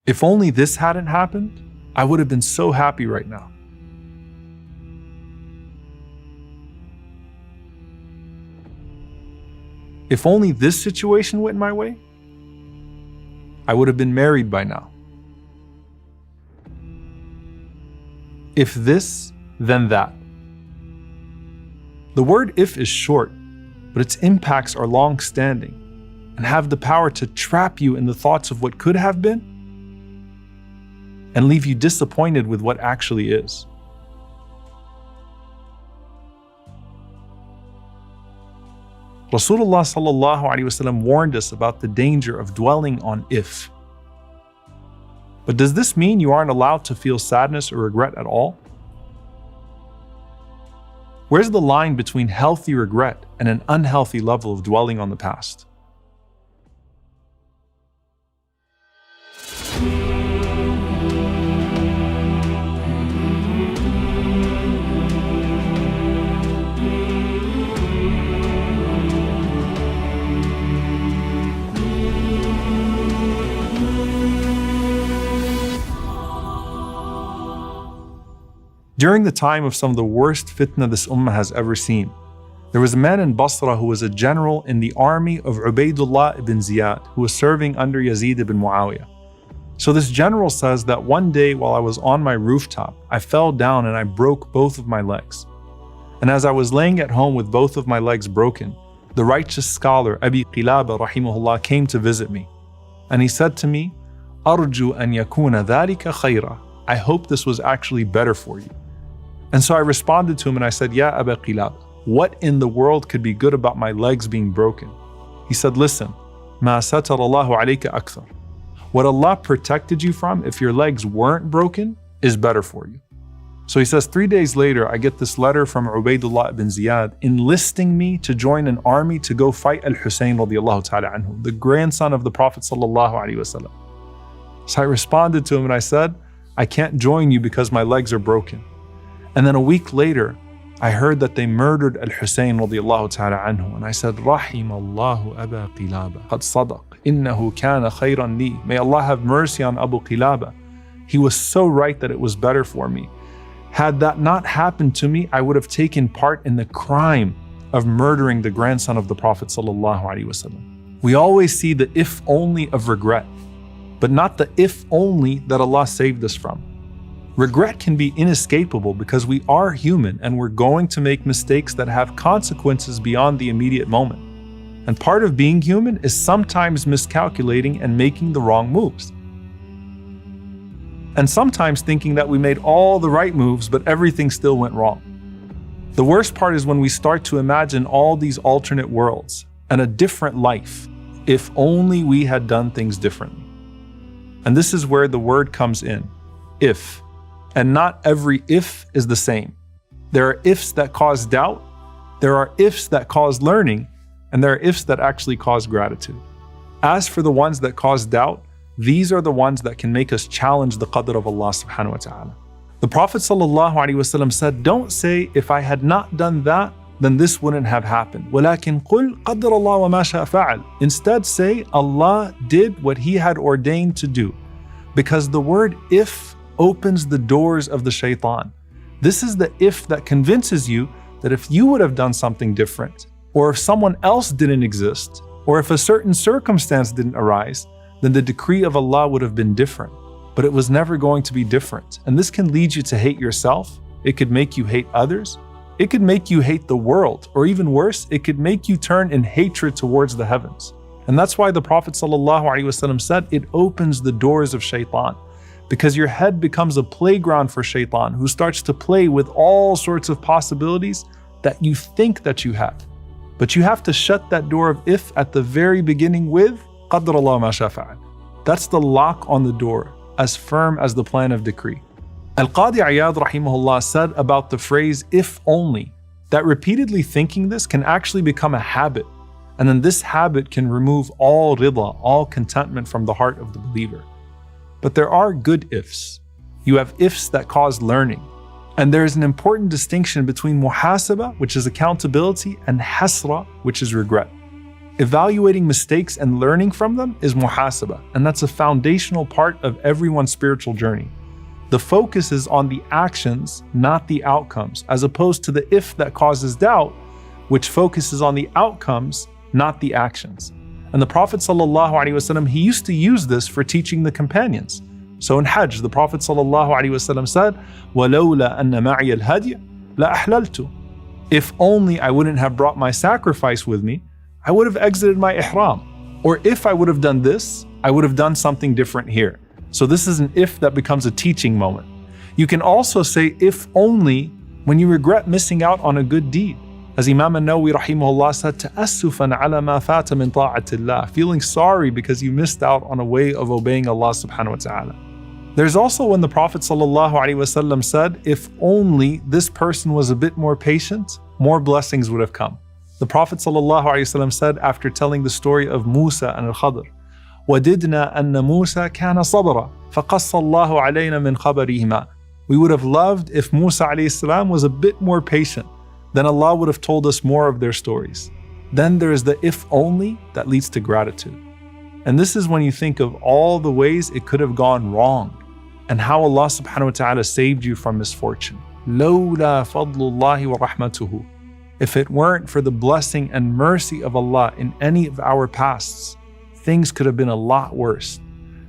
If only this hadn't happened, I would have been so happy right now. If only this situation went my way, I would have been married by now. If this, then that. The word if is short, but its impacts are long-standing and have the power to trap you in the thoughts of what could have been and leave you disappointed with what actually is. Rasulullah sallallahu alaihi wasallam warned us about the danger of dwelling on if. But does this mean you aren't allowed to feel sadness or regret at all? Where's the line between healthy regret and an unhealthy level of dwelling on the past? During the time of some of the worst fitna this ummah has ever seen, there was a man in Basra who was a general in the army of Ubaydullah ibn Ziyad, who was serving under Yazid ibn Muawiyah. So this general says that one day while I was on my rooftop, I fell down and I broke both of my legs. And as I was laying at home with both of my legs broken, the righteous scholar Abi Qilaba rahimahullah came to visit me. And he said to me, "Arju an yakuna dhalika khayra." I hope this was actually better for you. And so I responded to him and I said, "Ya Aba Qilab, what in the world could be good about my legs being broken?" He said, "Listen, ma satar Allahu alayka akthar. What Allah protected you from, if your legs weren't broken, is better for you." So he says, 3 days later, I get this letter from Ubaydullah ibn Ziyad enlisting me to join an army to go fight Al-Husayn radiallahu ta'ala anhu, the grandson of the Prophet sallallahu alaihi wasallam. So I responded to him and I said, "I can't join you because my legs are broken." And then a week later, I heard that they murdered Al-Husayn radiallahu ta'ala anhu. And I said, "Rahim Allahu Aba Qilaba, qad sadaq, innahu kana khayran li." May Allah have mercy on Abu Qilaba. He was so right that it was better for me. Had that not happened to me, I would have taken part in the crime of murdering the grandson of the Prophet sallallahu alaihi wasallam. We always see the if only of regret, but not the if only that Allah saved us from. Regret can be inescapable because we are human and we're going to make mistakes that have consequences beyond the immediate moment. And part of being human is sometimes miscalculating and making the wrong moves. And sometimes thinking that we made all the right moves, but everything still went wrong. The worst part is when we start to imagine all these alternate worlds and a different life, if only we had done things differently. And this is where the word comes in, if. And not every if is the same. There are ifs that cause doubt, there are ifs that cause learning, and there are ifs that actually cause gratitude. As for the ones that cause doubt, these are the ones that can make us challenge the qadr of Allah subhanahu wa ta'ala. The Prophet sallallahu alaihi wasallam said, "Don't say, if I had not done that, then this wouldn't have happened. وَلَكِنْ قُلْ قَدَّرَ اللَّهُ وَمَا شَاءَ فَعَلَ." Instead say, Allah did what He had ordained to do. Because the word if opens the doors of the shaitan. This is the if that convinces you that if you would have done something different, or if someone else didn't exist, or if a certain circumstance didn't arise, then the decree of Allah would have been different. But it was never going to be different. And this can lead you to hate yourself. It could make you hate others. It could make you hate the world. Or even worse, it could make you turn in hatred towards the heavens. And that's why the Prophet ﷺ said it opens the doors of shaitan. Because your head becomes a playground for shaitan, who starts to play with all sorts of possibilities that you think that you have. But you have to shut that door of if at the very beginning with قَدْرَ اللَّهُ مَا شَاءَ فَعَلَ. That's the lock on the door, as firm as the plan of decree. Al-Qadi Iyad rahimahullah said about the phrase if only, that repeatedly thinking this can actually become a habit. And then this habit can remove all rida, all contentment from the heart of the believer. But there are good ifs. You have ifs that cause learning. And there is an important distinction between muhasaba, which is accountability, and hasra, which is regret. Evaluating mistakes and learning from them is muhasabah, and that's a foundational part of everyone's spiritual journey. The focus is on the actions, not the outcomes, as opposed to the if that causes doubt, which focuses on the outcomes, not the actions. And the Prophet ﷺ, he used to use this for teaching the companions. So in Hajj, the Prophet ﷺ said, وَلَوْلَا أَنَّ مَعِيَ الْهَدْيَ لَأَحْلَلْتُ. If only I wouldn't have brought my sacrifice with me, I would have exited my ihram. Or if I would have done this, I would have done something different here. So this is an if that becomes a teaching moment. You can also say if only when you regret missing out on a good deed. As Imam an-Nawawi rahimahullah said, تَأَسُّفًا عَلَى مَا فَاتَ مِن طَاعَةِ اللَّهِ, feeling sorry because you missed out on a way of obeying Allah subhanahu wa ta'ala. There's also when the Prophet ﷺ said, if only this person was a bit more patient, more blessings would have come. The Prophet ﷺ said after telling the story of Musa and Al-Khadr, وَدِدْنَا أَنَّ مُوسَى كَانَ صَبْرًا فَقَصَّ اللَّهُ عَلَيْنَا مِنْ خَبَرِهِمَا. We would have loved if Musa ﷺ was a bit more patient, then Allah would have told us more of their stories. Then there is the if only that leads to gratitude. And this is when you think of all the ways it could have gone wrong and how Allah subhanahu wa ta'ala saved you from misfortune. لَوْلَا فَضْلُ اللَّهِ وَرَحْمَتُهُ. If it weren't for the blessing and mercy of Allah in any of our pasts, things could have been a lot worse.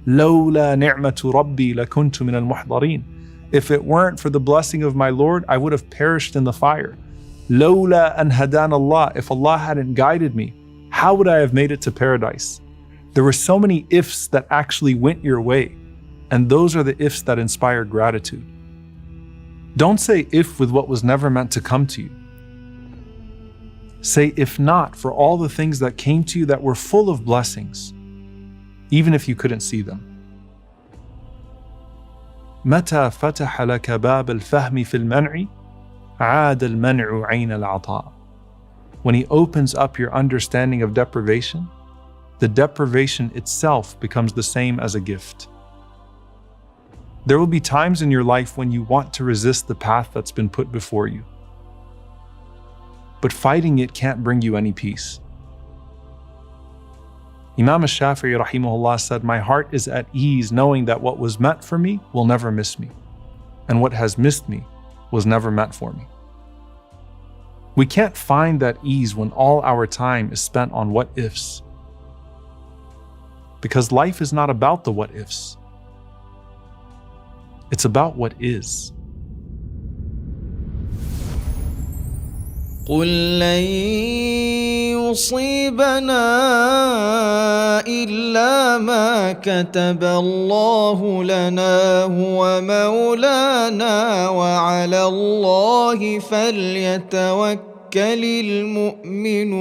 لَوْلَا نِعْمَةُ رَبِّي لَكُنْتُ مِنَ الْمُحْضَرِينَ. If it weren't for the blessing of my Lord, I would have perished in the fire. لَوْلَا أَنْ هَدَانَ اللَّهِ. If Allah hadn't guided me, how would I have made it to paradise? There were so many ifs that actually went your way, and those are the ifs that inspire gratitude. Don't say if with what was never meant to come to you. Say if not for all the things that came to you that were full of blessings, even if you couldn't see them. متى فتح لك باب الفهم في المنع عاد المنع عين العطاء. When He opens up your understanding of deprivation, the deprivation itself becomes the same as a gift. There will be times in your life when you want to resist the path that's been put before you. But fighting it can't bring you any peace. Imam al-Shafi'i rahimahullah said, my heart is at ease knowing that what was meant for me will never miss me, and what has missed me was never meant for me. We can't find that ease when all our time is spent on what ifs. Because life is not about the what ifs. It's about what is. قل لن يصيبنا إلا ما كتب الله لنا هو مولانا وعلى الله فليتوكل المؤمنون.